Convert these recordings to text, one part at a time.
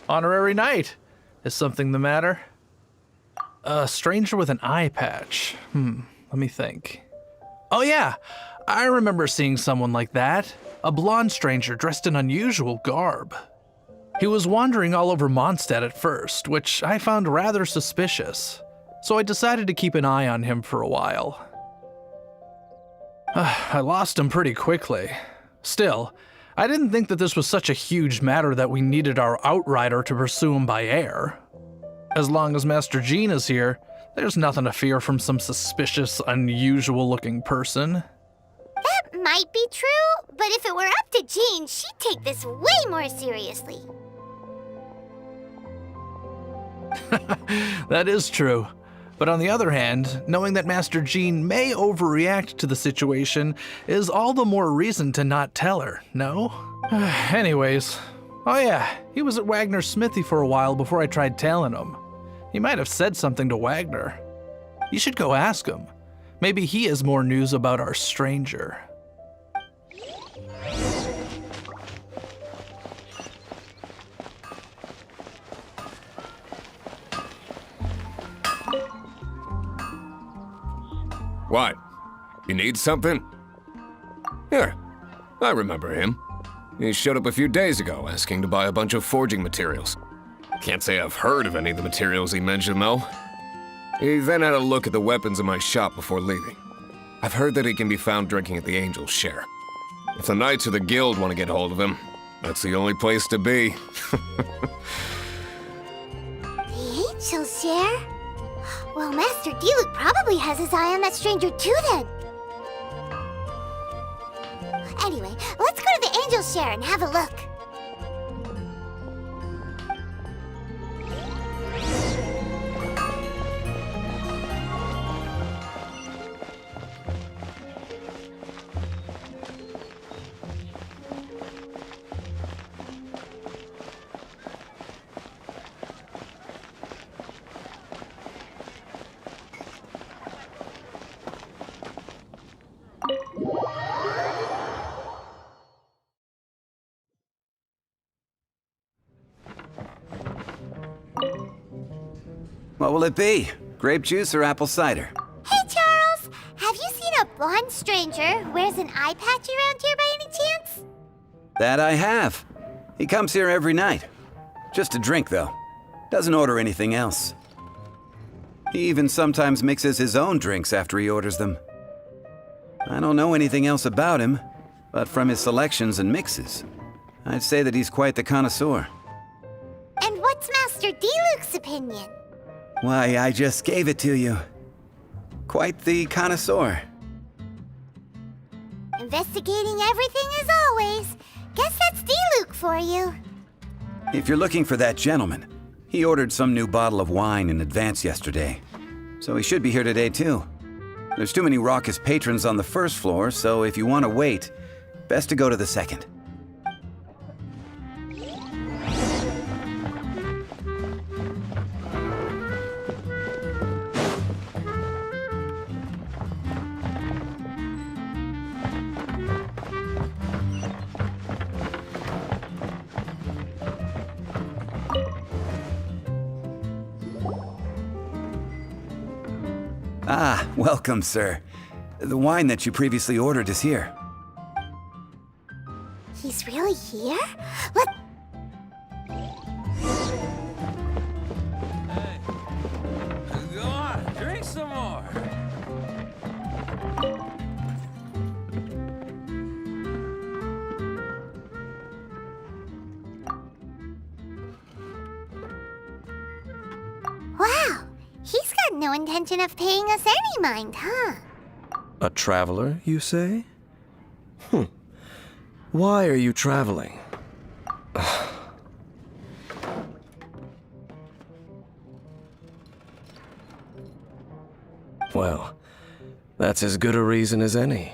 Honorary knight. Is something the matter? A stranger with an eye patch. Let me think. Oh yeah, I remember seeing someone like that. A blonde stranger dressed in unusual garb. He was wandering all over Mondstadt at first, which I found rather suspicious. So I decided to keep an eye on him for a while. I lost him pretty quickly. Still, I didn't think that this was such a huge matter that we needed our outrider to pursue him by air. As long as Master Jean is here, there's nothing to fear from some suspicious, unusual-looking person. That might be true, but if it were up to Jean, she'd take this way more seriously. That is true. But on the other hand, knowing that Master Jean may overreact to the situation is all the more reason to not tell her, no? Anyways, oh yeah, he was at Wagner's smithy for a while before I tried tailing him. He might have said something to Wagner. You should go ask him. Maybe he has more news about our stranger. What? You need something? Here, I remember him. He showed up a few days ago asking to buy a bunch of forging materials. Can't say I've heard of any of the materials he mentioned, though. He then had a look at the weapons in my shop before leaving. I've heard that he can be found drinking at the Angel's Share. If the Knights of the Guild want to get hold of him, that's the only place to be. The Angel's Share? Well, Master Diluc probably has his eye on that stranger too, then. Anyway, let's go to the Angel's Share and have a look. What will it be? Grape juice or apple cider? Hey, Charles! Have you seen a blonde stranger who wears an eye patch around here by any chance? That I have. He comes here every night. Just to drink, though. Doesn't order anything else. He even sometimes mixes his own drinks after he orders them. I don't know anything else about him, but from his selections and mixes, I'd say that he's quite the connoisseur. And what's Master Diluc's opinion? Why, I just gave it to you. Quite the connoisseur. Investigating everything as always. Guess that's Diluc for you. If you're looking for that gentleman, he ordered some new bottle of wine in advance yesterday. So he should be here today too. There's too many raucous patrons on the first floor, so if you want to wait, best to go to the second. Ah, welcome, sir. The wine that you previously ordered is here. He's really here? Let... Hey, go on, drink some more. Wow, he's got no intention of paying us any mind, huh? A traveler, you say? Why are you traveling? Well, that's as good a reason as any.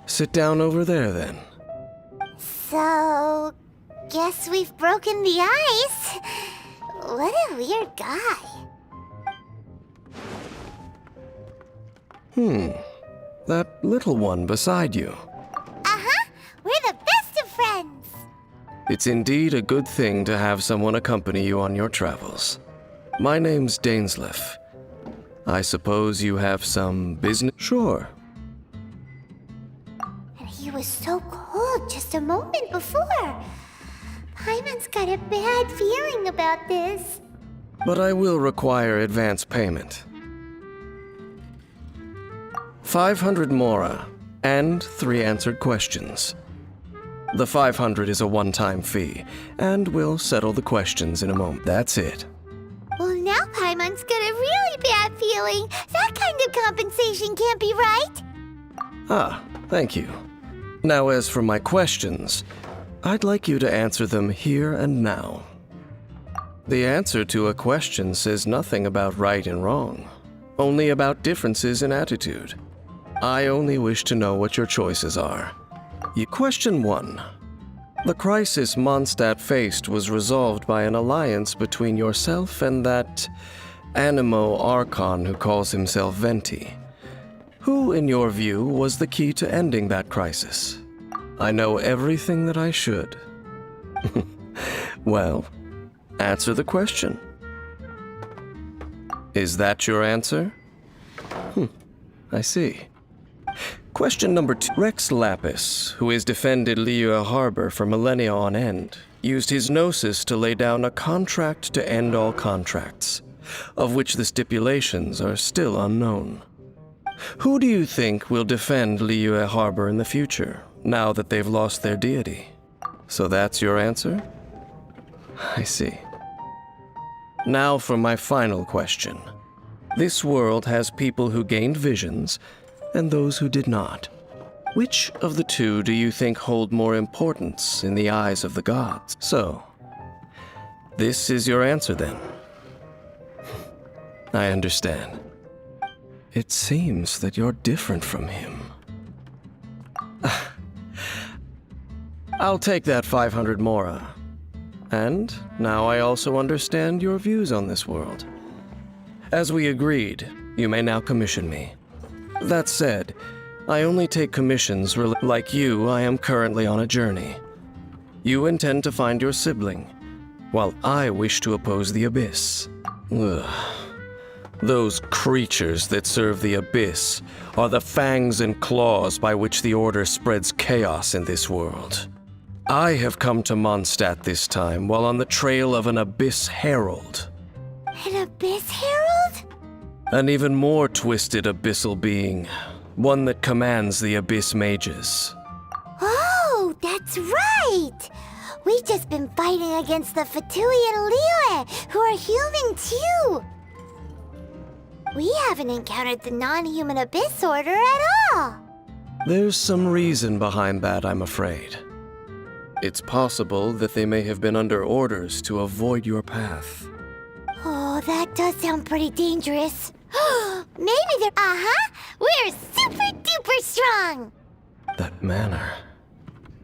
Sit down over there, then. So, guess we've broken the ice. What a weird guy. That little one beside you. Uh-huh, we're the best of friends. It's indeed a good thing to have someone accompany you on your travels. My name's Dainsleif. I suppose you have some business? Sure. And he was so cold just a moment before. Paimon's got a bad feeling about this. But I will require advance payment. 500 mora, and 3 answered questions. The 500 is a one-time fee, and we'll settle the questions in a moment. That's it. Well, now Paimon's got a really bad feeling. That kind of compensation can't be right. Ah, thank you. Now as for my questions, I'd like you to answer them here and now. The answer to a question says nothing about right and wrong, only about differences in attitude. I only wish to know what your choices are. Question 1. The crisis Mondstadt faced was resolved by an alliance between yourself and that Animo Archon who calls himself Venti. Who, in your view, was the key to ending that crisis? I know everything that I should. Well, answer the question. Is that your answer? I see. Question number 2. Rex Lapis, who has defended Liyue Harbor for millennia on end, used his gnosis to lay down a contract to end all contracts, of which the stipulations are still unknown. Who do you think will defend Liyue Harbor in the future, now that they've lost their deity? So that's your answer? I see. Now for my final question. This world has people who gained visions, and those who did not. Which of the two do you think hold more importance in the eyes of the gods? So, this is your answer then. I understand. It seems that you're different from him. I'll take that 500 mora. And now I also understand your views on this world. As we agreed, you may now commission me. That said, I only take commissions like you. I am currently on a journey. You intend to find your sibling, while I wish to oppose the Abyss. Ugh. Those creatures that serve the Abyss are the fangs and claws by which the Order spreads chaos in this world. I have come to Mondstadt this time while on the trail of an Abyss Herald. An Abyss Herald? An even more twisted abyssal being, one that commands the Abyss Mages. Oh, that's right! We've just been fighting against the Fatui and Liyue, who are human too! We haven't encountered the non-human Abyss Order at all! There's some reason behind that, I'm afraid. It's possible that they may have been under orders to avoid your path. Oh, that does sound pretty dangerous. Maybe they're... We're super duper strong! That manner,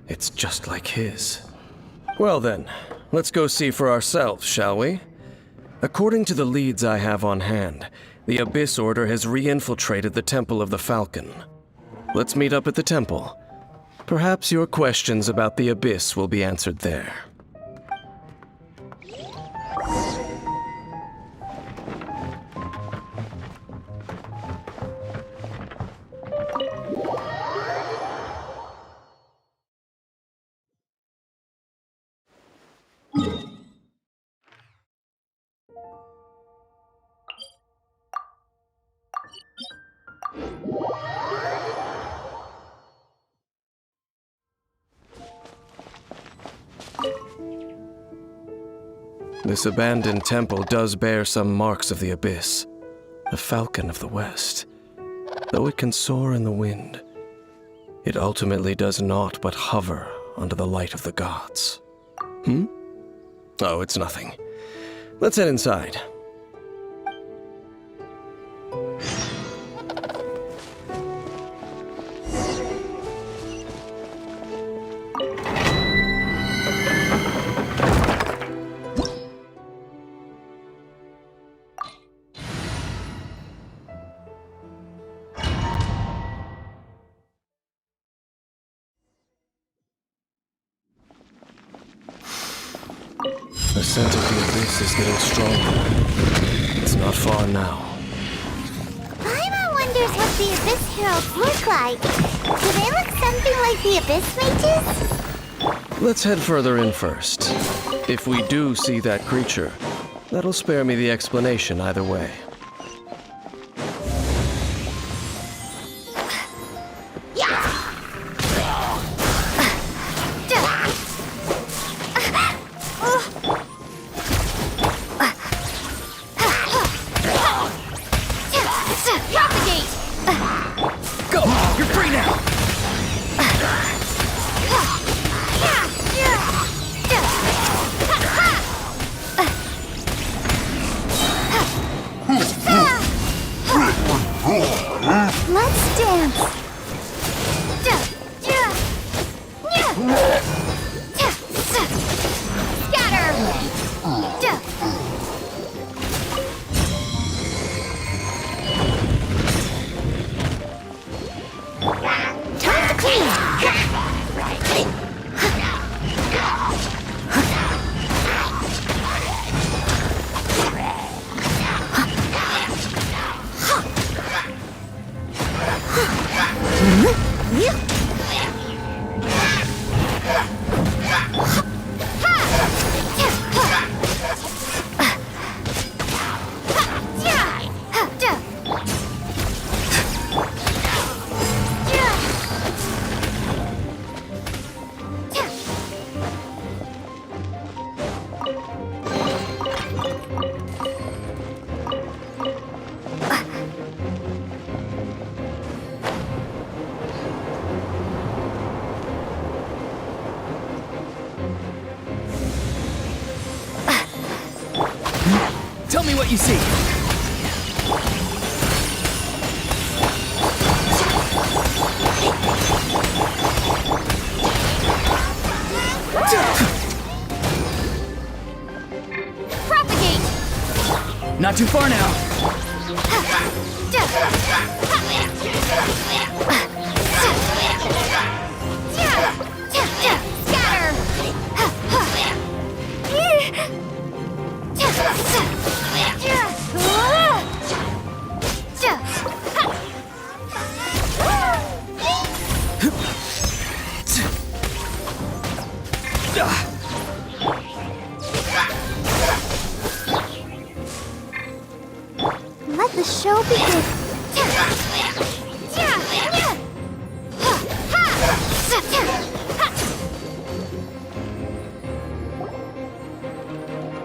it's just like his. Well then, let's go see for ourselves, shall we? According to the leads I have on hand, the Abyss Order has re-infiltrated the Temple of the Falcon. Let's meet up at the temple. Perhaps your questions about the Abyss will be answered there. This abandoned temple does bear some marks of the Abyss, the Falcon of the West. Though it can soar in the wind, it ultimately does naught but hover under the light of the gods. Oh, it's nothing. Let's head inside. The scent of the abyss is getting stronger. It's not far now. Paimon wonders what the Abyss Heralds look like. Do they look something like the Abyss Mages? Let's head further in first. If we do see that creature, that'll spare me the explanation either way. Let's dance. Time to clean. Tell me what you see. Propagate. Not too far now. Let the show begin.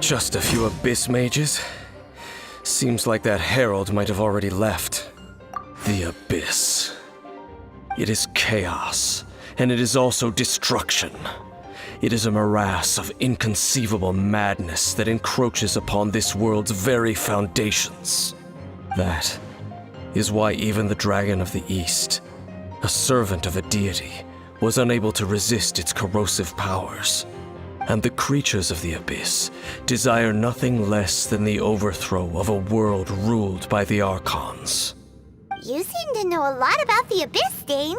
Just a few abyss mages? Seems like that herald might have already left. The abyss. It is chaos, and it is also destruction. It is a morass of inconceivable madness that encroaches upon this world's very foundations. That is why even the Dragon of the East, a servant of a deity, was unable to resist its corrosive powers. And the creatures of the abyss desire nothing less than the overthrow of a world ruled by the Archons. You seem to know a lot about the Abyss, Dane.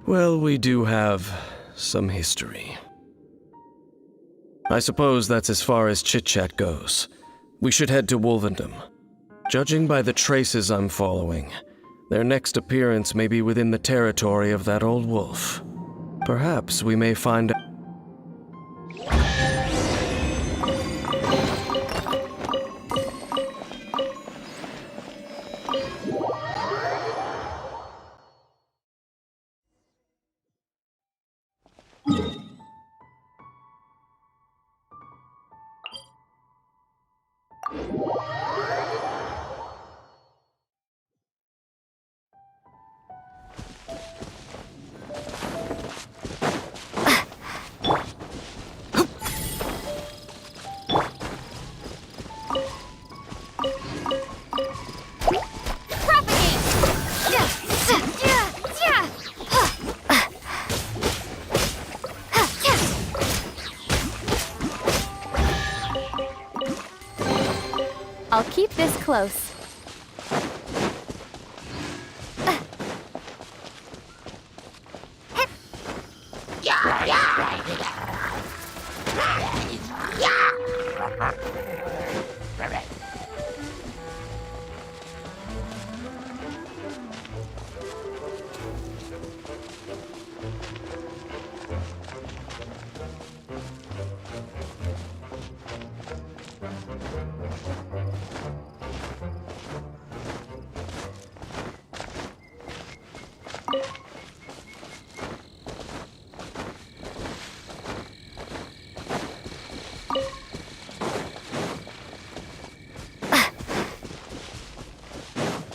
Well, we do have some history. I suppose that's as far as chit-chat goes. We should head to Wolvendom. Judging by the traces I'm following, their next appearance may be within the territory of that old wolf. Perhaps we may find out. I'll keep this close.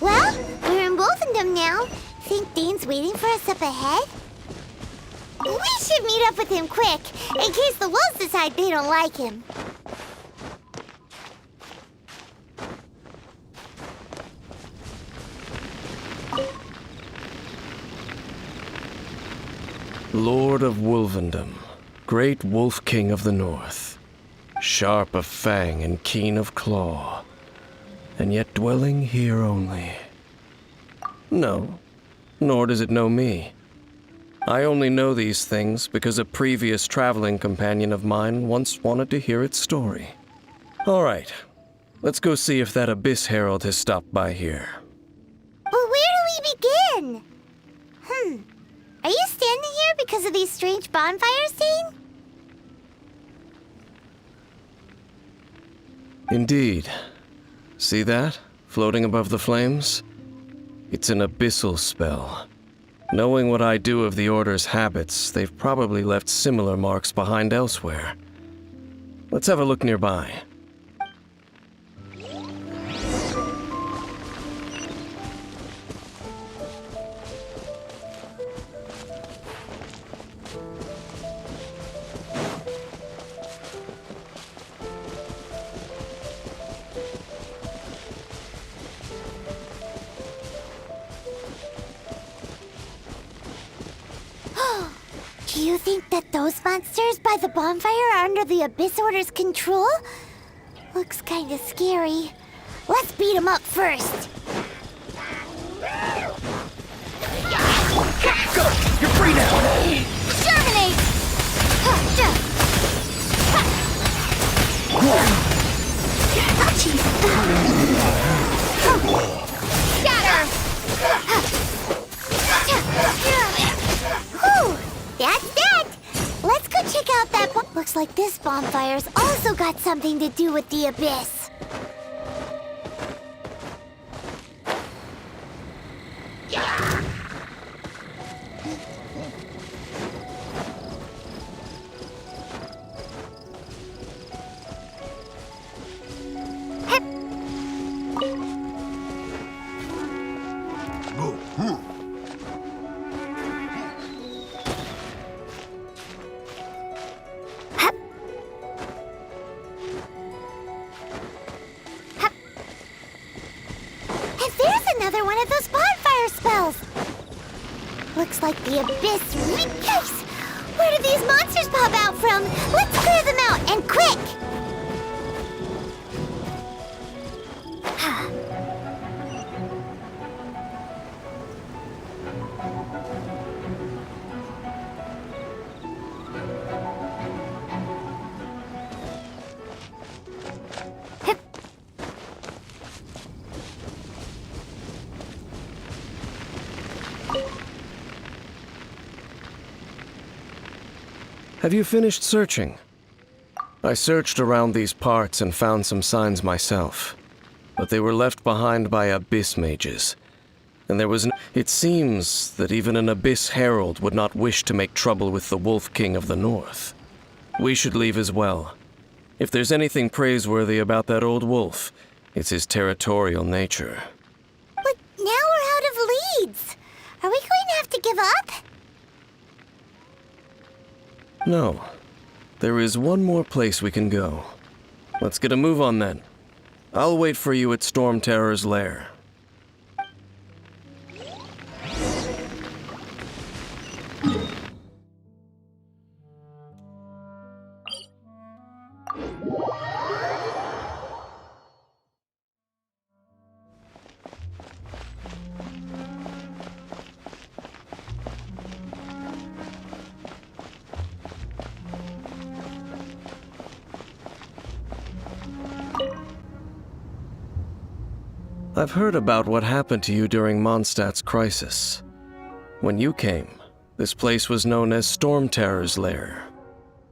Well, we're in both of them now. Think Dane's waiting for us up ahead? We should meet up with him quick, in case the wolves decide they don't like him. Lord of Wolvendom, great Wolf King of the North, sharp of fang and keen of claw, and yet dwelling here only. No, nor does it know me. I only know these things because a previous traveling companion of mine once wanted to hear its story. All right, let's go see if that Abyss Herald has stopped by here. But where do we begin? Are you standing here because of these strange bonfires, Dane? Indeed. See that, floating above the flames? It's an abyssal spell. Knowing what I do of the Order's habits, they've probably left similar marks behind elsewhere. Let's have a look nearby. Do you think that those monsters by the bonfire are under the Abyss Order's control? Looks kinda scary. Let's beat them up first. Go! You're free now! Terminate! Whew, that's that! Let's go check out that looks like this bonfire's also got something to do with the Abyss. Another one of those bonfire spells! Looks like the Abyss. Yikes! Where did these monsters pop out from? Let's clear them out, and quick! Have you finished searching? I searched around these parts and found some signs myself, but they were left behind by Abyss mages. And there was it seems that even an Abyss Herald would not wish to make trouble with the Wolf King of the North. We should leave as well. If there's anything praiseworthy about that old wolf, it's his territorial nature. But now we're out of leads. Are we going to have to give up? No. There is one more place we can go. Let's get a move on then. I'll wait for you at Storm Terror's lair. I've heard about what happened to you during Mondstadt's crisis. When you came, this place was known as Storm Terror's Lair.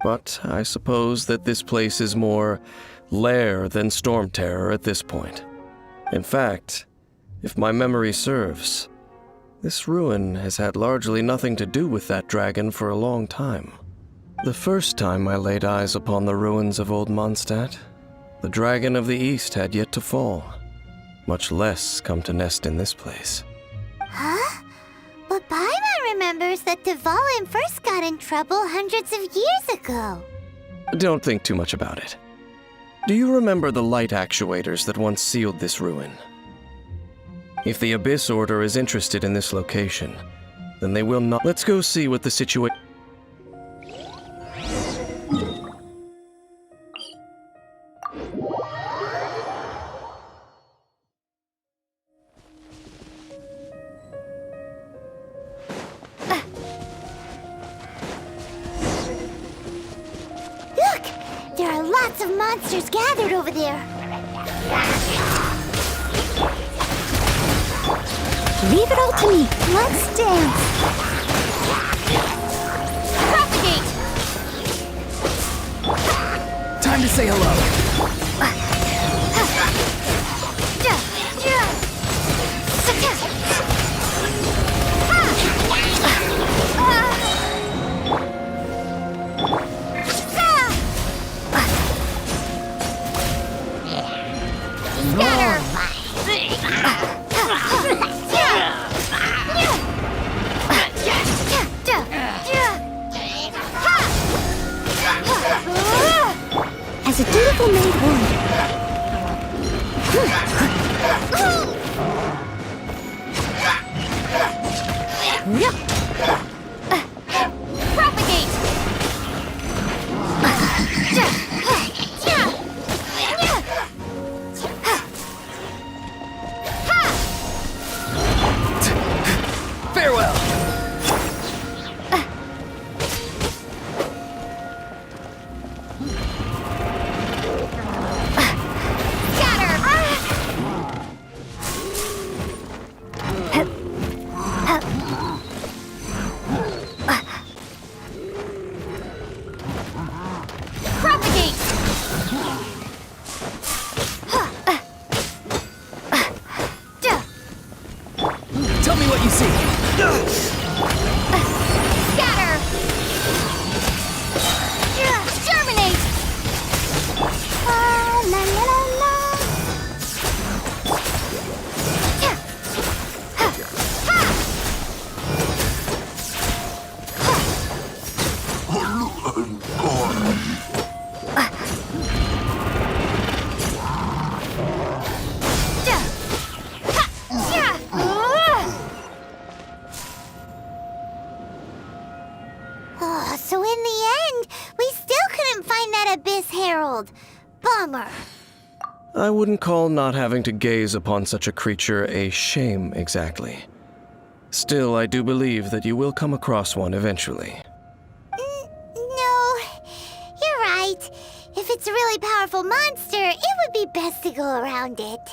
But I suppose that this place is more lair than Storm Terror at this point. In fact, if my memory serves, this ruin has had largely nothing to do with that dragon for a long time. The first time I laid eyes upon the ruins of Old Mondstadt, the dragon of the East had yet to fall, much less come to nest in this place. Huh? But Paimon remembers that Dvalin first got in trouble hundreds of years ago. Don't think too much about it. Do you remember the light actuators that once sealed this ruin? If the Abyss Order is interested in this location, then they will not— Let's go see what the situation— Look! There are lots of monsters gathered over there. Leave it all to me. Let's dance. Propagate! Time to say hello. As a dutiful maid woman. Propagate! Farewell. Tell me what you see. Scatter! Germinate! La la la la. So in the end, we still couldn't find that Abyss Herald. Bummer. I wouldn't call not having to gaze upon such a creature a shame exactly. Still, I do believe that you will come across one eventually. No, you're right. If it's a really powerful monster, it would be best to go around it.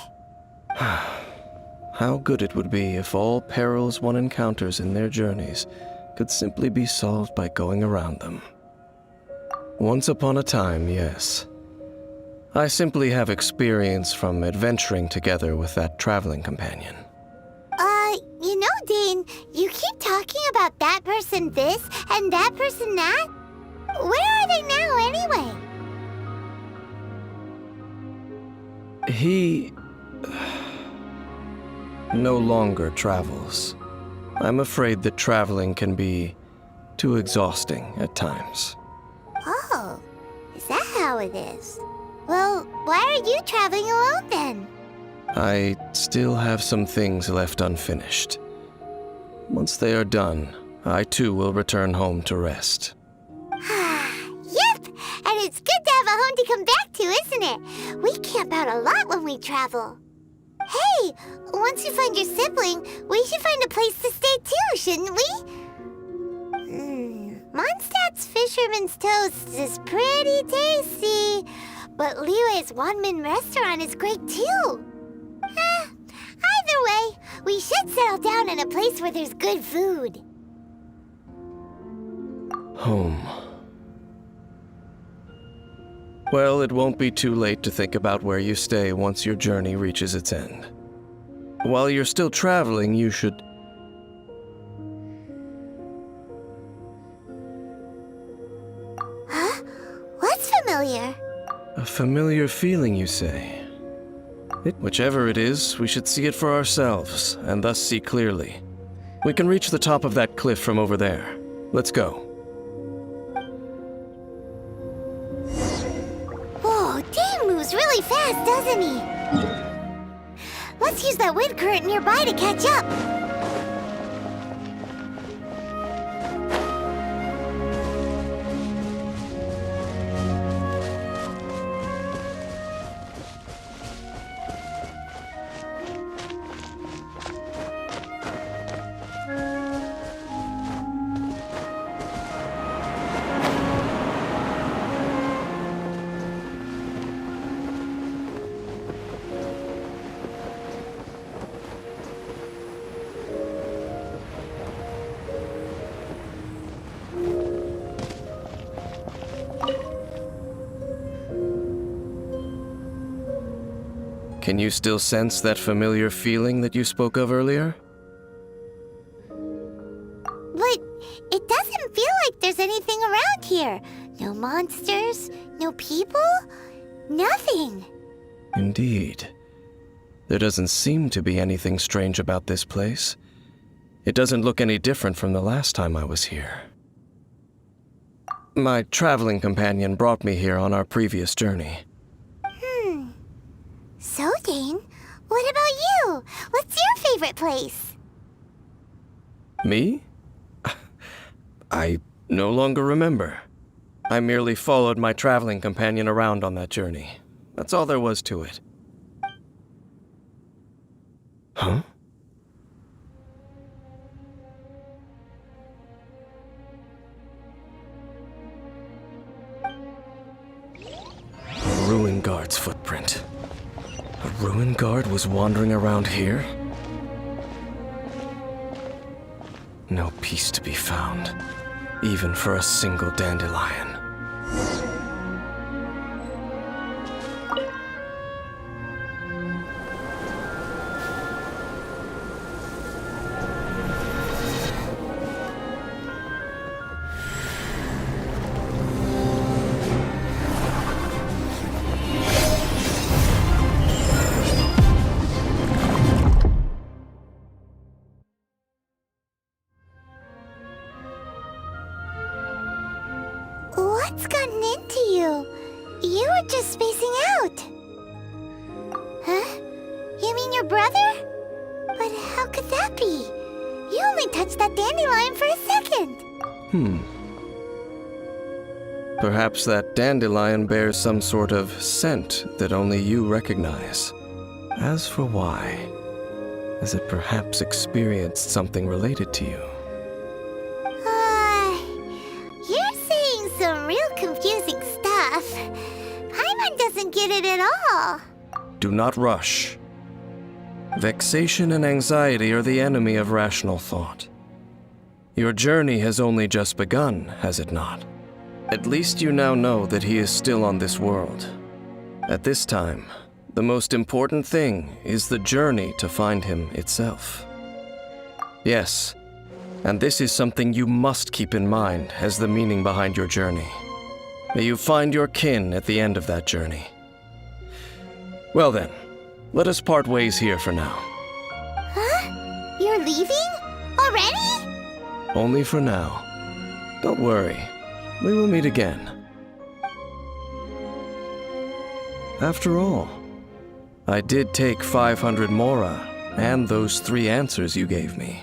How good it would be if all perils one encounters in their journeys could simply be solved by going around them. Once upon a time, yes. I simply have experience from adventuring together with that traveling companion. You know, Dane, you keep talking about that person this and that person that. Where are they now, anyway? He no longer travels. I'm afraid that traveling can be too exhausting at times. Oh, is that how it is? Well, why are you traveling alone then? I still have some things left unfinished. Once they are done, I too will return home to rest. Yep, and it's good to have a home to come back to, isn't it? We camp out a lot when we travel. Hey, once you find your sibling, we should find a place to stay too, shouldn't we? Mondstadt's Fisherman's Toast is pretty tasty, but Liyue's Wanmin restaurant is great too. We should settle down in a place where there's good food. Home. Well, it won't be too late to think about where you stay once your journey reaches its end. While you're still traveling, you should... Huh? What's familiar? A familiar feeling, you say? Whichever it is, we should see it for ourselves, and thus see clearly. We can reach the top of that cliff from over there. Let's go. Whoa, Dane moves really fast, doesn't he? Let's use that wind current nearby to catch up. Can you still sense that familiar feeling that you spoke of earlier? But it doesn't feel like there's anything around here. No monsters, no people, nothing. Indeed. There doesn't seem to be anything strange about this place. It doesn't look any different from the last time I was here. My traveling companion brought me here on our previous journey. So, Dane, what about you? What's your favorite place? Me? I no longer remember. I merely followed my traveling companion around on that journey. That's all there was to it. Huh? A ruin guard's footprint. A ruin guard was wandering around here? No peace to be found, even for a single dandelion. What's gotten into you? You were just spacing out. Huh? You mean your brother? But how could that be? You only touched that dandelion for a second. Perhaps that dandelion bears some sort of scent that only you recognize. As for why, has it perhaps experienced something related to you? You're saying some real confusing stuff. Paimon doesn't get it at all. Do not rush. Vexation and anxiety are the enemy of rational thought. Your journey has only just begun, has it not? At least you now know that he is still on this world. At this time, the most important thing is the journey to find him itself. Yes, and this is something you must keep in mind as the meaning behind your journey. May you find your kin at the end of that journey. Well then, let us part ways here for now. Huh? You're leaving? Already? Only for now. Don't worry, we will meet again. After all, I did take 500 mora and those 3 answers you gave me.